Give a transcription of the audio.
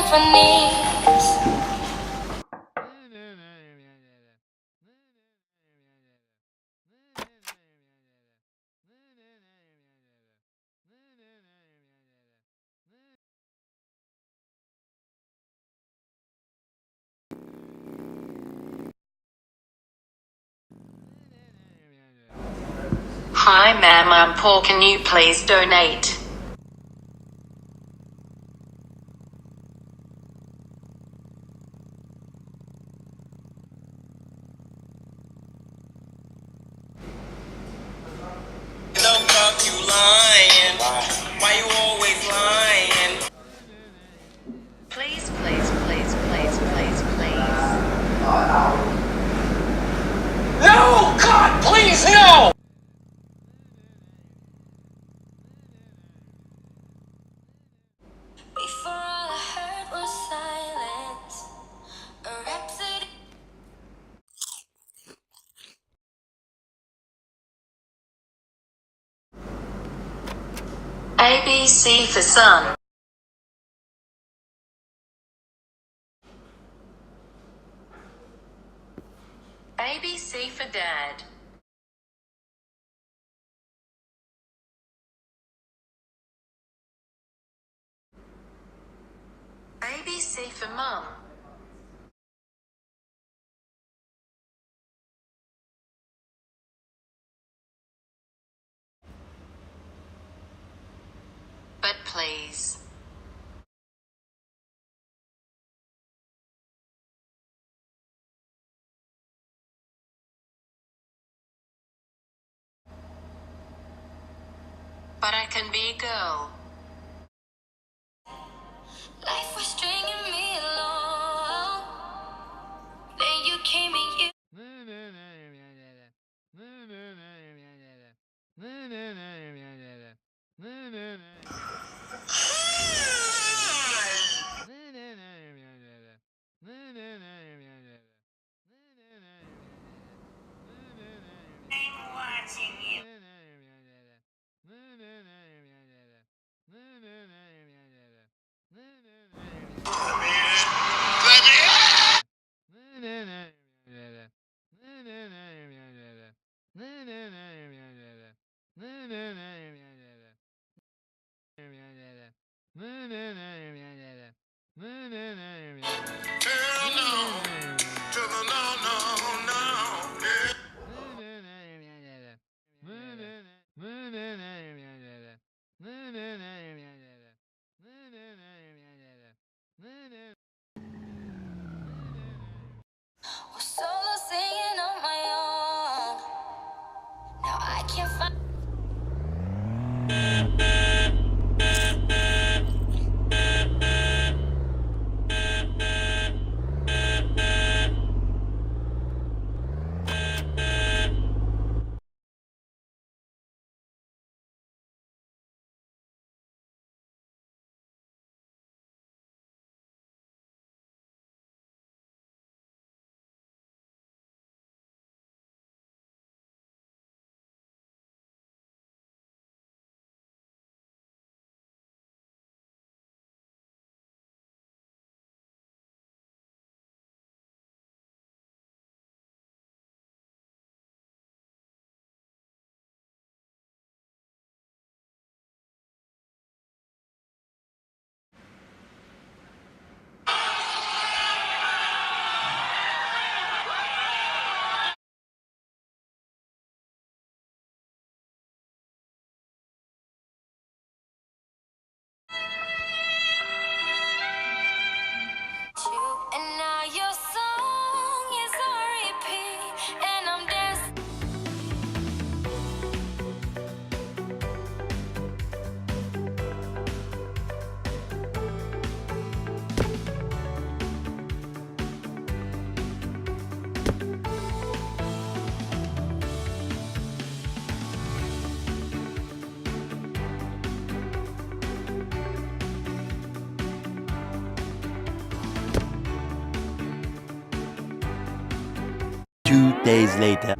symphonies. Hi ma'am, I'm poor, can you please donate? The fuck you lying? Why you always lying? Please, please, please, please, please, please. No! God, please, no! Before all I heard was silence, a rhapsody. ABC for son. ABC for dad. ABC for mum. But please. But I can be a girl. Life was stringing me along. Then you came and you. I'm watching you. Hell no. To the no, no, no. Yeah. Was solo singing on my own. Now I can't find. And now your song is on repeat, and I'm dancing. Two days later.